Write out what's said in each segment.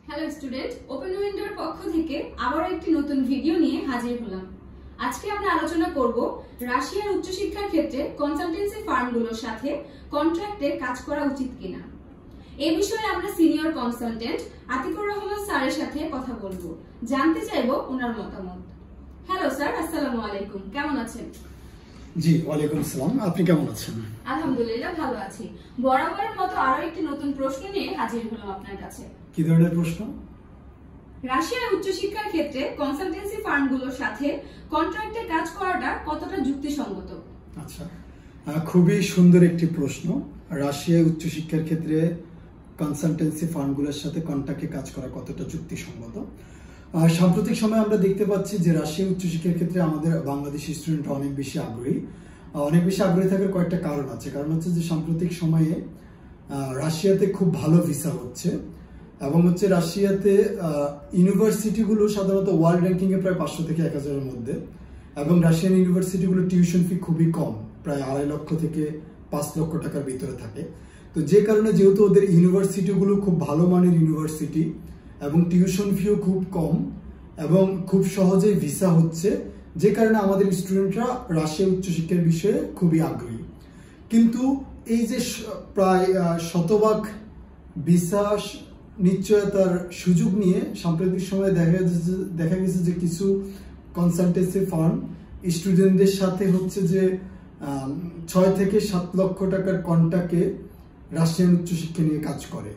Hello student, open উইন্ডোর পক্ষ থেকে আবার একটি নতুন ভিডিও নিয়ে হাজির হলাম। আজকে আমরা আলোচনা করব রাশিয়ার উচ্চশিক্ষার ক্ষেত্রে কনসালটেন্সি ফার্মগুলোর সাথে কন্ট্রাক্টে কাজ করা উচিত কিনা। এই বিষয়ে আমরা সিনিয়র কনসালটেন্ট আতিকুর রহমান স্যারের সাথে কথা বলবো, জানতে চাইবো ওনার মতামত। হ্যালো স্যার, আসসালামু আলাইকুম, কেমন আছেন? জি, ওয়ালাইকুম আসসালাম। আপনি কেমন আছেন? আলহামদুলিল্লাহ ভালো আছি। বরাবরের মতো আরো একটি নতুন প্রশ্ন নিয়ে হাজির হলাম আপনার কাছে। কি ধরনের প্রশ্ন? রাশিয়ার উচ্চশিক্ষার ক্ষেত্রে কনসালটেন্সি ফার্মগুলোর সাথে কন্ট্রাক্টে কাজ করাটা কতটা যুক্তিসঙ্গত? আচ্ছা, খুবই সুন্দর একটি প্রশ্ন। রাশিয়ায় উচ্চশিক্ষার ক্ষেত্রে কনসালটেন্সি ফার্মগুলোর সাথে কন্ট্রাক্টে কাজ করা কতটা যুক্তিসঙ্গত। সাম্প্রতিক সময়ে আমরা দেখতে পাচ্ছি যে রাশিয়া উচ্চশিক্ষার ক্ষেত্রে আমাদের বাংলাদেশি স্টুডেন্ট অনেক বেশি আগ্রহী থাকার কয়েকটা কারণ আছে। কারণ হচ্ছে যে সাম্প্রতিক সময়ে রাশিয়াতে খুব ভালো ভিসা হচ্ছে এবং হচ্ছে রাশিয়াতে ইউনিভার্সিটিগুলো সাধারণত ওয়ার্ল্ড র্যাঙ্কিং এ প্রায় 500 থেকে 1000-এর মধ্যে, এবং রাশিয়ান ইউনিভার্সিটিগুলো টিউশন ফি খুবই কম, প্রায় 2.5 লক্ষ থেকে 5 লক্ষ টাকার ভিতরে থাকে। তো যে কারণে যেহেতু ওদের ইউনিভার্সিটিগুলো খুব ভালো মানের ইউনিভার্সিটি এবং টিউশন ফিও খুব কম এবং খুব সহজেই ভিসা হচ্ছে, যে কারণে আমাদের স্টুডেন্টরা রাশিয়া উচ্চশিক্ষার বিষয়ে খুবই আগ্রহী। কিন্তু এই যে প্রায় শতভাগ ভিসা নিশ্চয়তার সুযোগ নিয়ে সাম্প্রতিক সময়ে দেখা গেছে যে কিছু কনসালটেন্সি ফার্ম স্টুডেন্টদের সাথে হচ্ছে যে 6 থেকে 7 লক্ষ টাকার কন্ট্রাক্টে রাশিয়ান উচ্চশিক্ষা নিয়ে কাজ করে।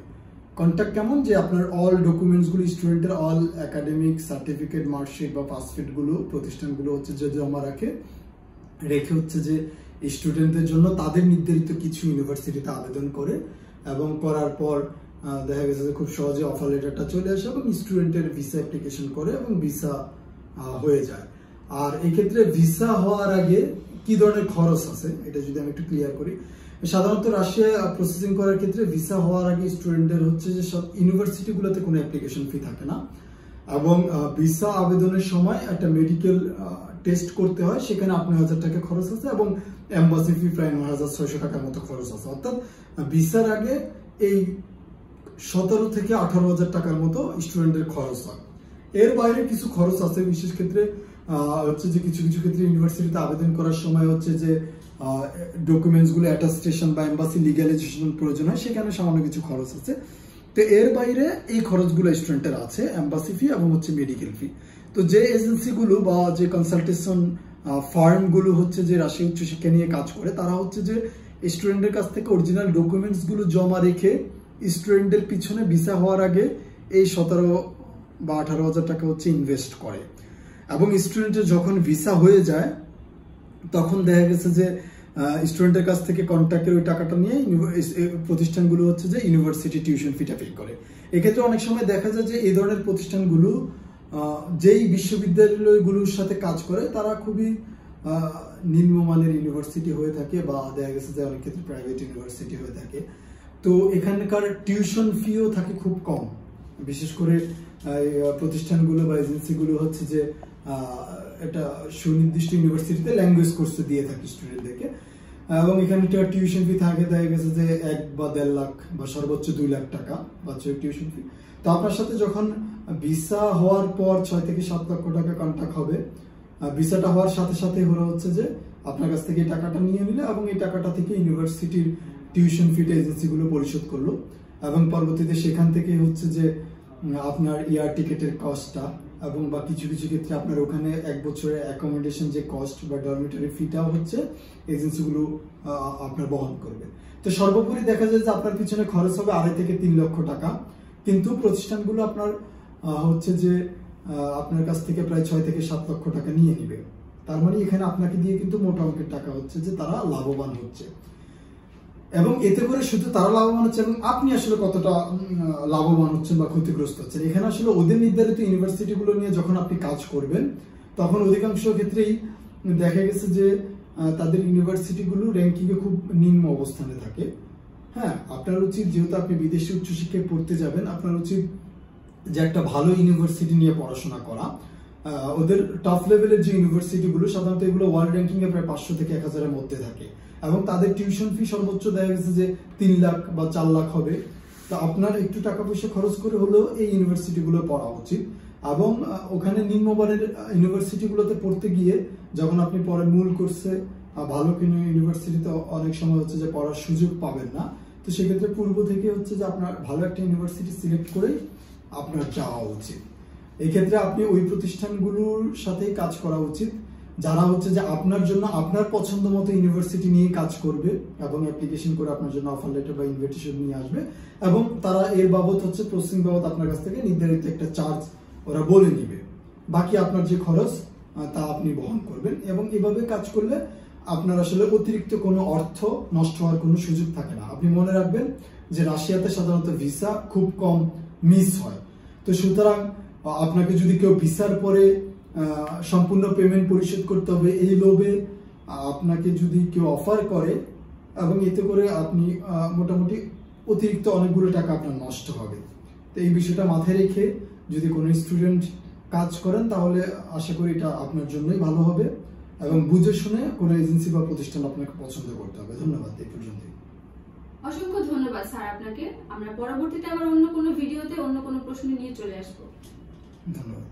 কন্ট্রাক্ট কেমন, যে আপনার অল ডকুমেন্টসগুলো, স্টুডেন্টের অল একাডেমিক সার্টিফিকেট, মার্কশিট বা পাসফিটগুলো প্রতিষ্ঠানগুলো হচ্ছে যে জমা রেখে হচ্ছে যে স্টুডেন্টদের জন্য তাদের নির্ধারিত কিছু ইউনিভার্সিটিতে আবেদন করে, এবং করার পর দেখা গেছে যে খুব সহজে অফার লেটারটা চলে আসে এবং স্টুডেন্টের ভিসা অ্যাপ্লিকেশন করে এবং ভিসা হয়ে যায়। আর এই ক্ষেত্রে ভিসা হওয়ার আগে কি ধরনের খরচ আছে এটা যদি আমি একটু ক্লিয়ার করি। সাধারণত রাশিয়া প্রসেসিং করার ক্ষেত্রে ভিসা হওয়ার আগে স্টুডেন্টের হচ্ছে যে সব ইউনিভার্সিটিগুলোতে কোনো অ্যাপ্লিকেশন ফি থাকে না, এবং ভিসা আবেদনের সময় একটা মেডিকেল টেস্ট করতে হয়, সেখানে 8,000 টাকা খরচ আছে এবং এম্বাসি ফি প্রায় 9,600 টাকার মতো খরচ আছে। অর্থাৎ ভিসার আগে এই 17 থেকে 18,000 টাকার মতো স্টুডেন্টের খরচ হয়। এর বাইরে কিছু খরচ আছে, বিশেষ ক্ষেত্রে হচ্ছে যে কিছু কিছু ক্ষেত্রে ইউনিভার্সিটিতে আবেদন করার সময় হচ্ছে যে ডকুমেন্টসগুলো অ্যাটাস্টেশন বা এম্বাসি লিগ্যালাইজেশন প্রয়োজন হয়, সেখানে সামান্য কিছু খরচ আছে। তো এর বাইরে এই খরচগুলো স্টুডেন্টের আছে, এম্বাসি ফি এবং হচ্ছে মেডিকেল ফি। তো যে এজেন্সিগুলো বা যে কনসালটেশন ফার্মগুলো হচ্ছে যে রাশিয়া উচ্চশিক্ষা নিয়ে কাজ করে, তারা হচ্ছে যে স্টুডেন্টের কাছ থেকে অরিজিনাল ডকুমেন্টসগুলো জমা রেখে স্টুডেন্টের পিছনে ভিসা হওয়ার আগে এই 17 বা 18,000 টাকা হচ্ছে ইনভেস্ট করে, এবং স্টুডেন্টের যখন ভিসা হয়ে যায় তখন দেখা গেছে যে স্টুডেন্টের কাছ থেকে কন্ট্রাক্টের ওই টাকাটা নিয়ে প্রতিষ্ঠানগুলো হচ্ছে যে ইউনিভার্সিটি টিউশন ফিটা পে করে। এক্ষেত্রে অনেক সময় দেখা যায় যে এই ধরনের প্রতিষ্ঠানগুলো যেই বিশ্ববিদ্যালয়গুলোর সাথে কাজ করে তারা খুবই নিম্নমানের ইউনিভার্সিটি হয়ে থাকে, বা দেখা গেছে যে অনেক ক্ষেত্রে প্রাইভেট ইউনিভার্সিটি হয়ে থাকে। তো এখানকার টিউশন ফিও থাকে খুব কম, বিশেষ করে প্রতিষ্ঠানগুলো বা এজেন্সিগুলো হচ্ছে যে একটা সুনির্দিষ্ট ইউনিভার্সিটিতে ল্যাঙ্গুয়েজ কোর্স দিয়ে থাকে স্টুডেন্টদেরকে, এবং এখানে টিউশন ফি থাকে দেখা গেছে যে 1 বা 1.5 লাখ বা সর্বোচ্চ 2 লাখ টাকা বাৎসরিক টিউশন ফি। তো আপনার সাথে যখন ভিসা হওয়ার পর 6 থেকে 7 লক্ষ টাকা কন্ট্রাক্ট হবে, ভিসাটা হওয়ার সাথে সাথে ওরা হচ্ছে যে আপনার কাছ থেকে এই টাকাটা নিয়ে নিলে এবং এই টাকাটা থেকে ইউনিভার্সিটির টিউশন ফিটা এজেন্সিগুলো পরিশোধ করলো, এবং পরবর্তীতে সেখান থেকে হচ্ছে যে আপনার এয়ার টিকেটের কস্টটা এবং বা কিছু কিছু ক্ষেত্রে আপনার ওখানে 1 বছরের অ্যাকোমোডেশন যে কস্ট বা ডরমিটরি ফিটাও হচ্ছে এজেন্সিগুলো আপনার বহন করবে। তো সর্বোপরি দেখা যায় যে আপনার পিছনে খরচ হবে 2.5 থেকে 3 লক্ষ টাকা, কিন্তু প্রতিষ্ঠানগুলো আপনার হচ্ছে যে আপনার কাছ থেকে প্রায় 6 থেকে 7 লক্ষ টাকা নিয়ে নিবে। তার মানে এখানে আপনাকে দিয়ে কিন্তু মোটা অঙ্কের টাকা হচ্ছে যে তারা লাভবান হচ্ছে, এবং এতে করে শুধু তারা লাভবান হচ্ছে এবং আপনি আসলে কতটা লাভবান হচ্ছেন বা ক্ষতিগ্রস্ত হচ্ছেন। এখানে আসলে ওদের নির্ধারিত ইউনিভার্সিটিগুলো নিয়ে যখন আপনি কাজ করবেন তখন অধিকাংশ ক্ষেত্রেই দেখা গেছে যে তাদের ইউনিভার্সিটিগুলো র্যাঙ্কিংয়ে খুব নিম্ন অবস্থানে থাকে। হ্যাঁ, আপনার উচিত, যেহেতু আপনি বিদেশে উচ্চশিক্ষায় পড়তে যাবেন, আপনার উচিত যে একটা ভালো ইউনিভার্সিটি নিয়ে পড়াশোনা করা। ওদের টপ লেভেলের যে ইউনিভার্সিটিগুলো সাধারণত এগুলো ওয়ার্ল্ড র্যাঙ্কিং এ প্রায় 500 থেকে 1000-এর মধ্যে থাকে, এবং তাদের টিউশন ফি সর্বোচ্চ দেখা গেছে যে 3 লাখ বা 4 লাখ হবে। তো আপনার একটু টাকা পয়সা খরচ করে হলেও এই ইউনিভার্সিটিগুলো পড়া উচিত। এবং ওখানে নিম্নমানের ইউনিভার্সিটিগুলোতে পড়তে গিয়ে যখন আপনি পরে মূল কোর্সে ভালো কোনো ইউনিভার্সিটিতে অনেক সময় হচ্ছে যে পড়ার সুযোগ পাবেন না, তো সেক্ষেত্রে পূর্ব থেকে হচ্ছে যে আপনার ভালো একটা ইউনিভার্সিটি সিলেক্ট করেই আপনার যাওয়া উচিত। এক্ষেত্রে আপনি ওই প্রতিষ্ঠানগুলোর সাথেই কাজ করা উচিত যারা হচ্ছে যে আপনার জন্য আপনার পছন্দ মতো ইউনিভার্সিটি নিয়ে কাজ করবে এবং অ্যাপ্লিকেশন করে আপনার জন্য অফার লেটার বা ইনভিটেশন নিয়ে আসবে, এবং তারা এর বাবদ হচ্ছে প্রসেসিং বাবদ আপনার কাছ থেকে নির্ধারিত একটা চার্জ ওরা বলে নিবে, বাকি আপনার যে খরচ তা আপনি বহন করবেন। এবং এভাবে কাজ করলে আপনার আসলে অতিরিক্ত কোনো অর্থ নষ্ট হওয়ার কোনো সুযোগ থাকে না। আপনি মনে রাখবেন যে রাশিয়াতে সাধারণত ভিসা খুব কম মিস হয়, তো সুতরাং আপনাকে যদি কেউ ভিসার পরে সম্পূর্ণ পেমেন্ট পরিশোধ করতে হবে এই লোভে আপনাকে যদি কেউ অফার করে, এবং এতে করে আপনি মোটামুটি অতিরিক্ত অনেকগুলো টাকা আপনার নষ্ট হবে। তো এই বিষয়টা মাথায় রেখে যদি কোনো স্টুডেন্ট কাজ করেন তাহলে আশা করি এটা আপনার জন্যই ভালো হবে, এবং বুঝে শুনে কোনো এজেন্সি বা প্রতিষ্ঠান আপনাকে পছন্দ করতে হবে। ধন্যবাদ। এই পর্যন্ত। অসংখ্য ধন্যবাদ স্যার আপনাকে। আমরা পরবর্তীতে আবার অন্য কোনো ভিডিওতে অন্য কোনো প্রশ্ন নিয়ে চলে আসবো। ধন্যবাদ।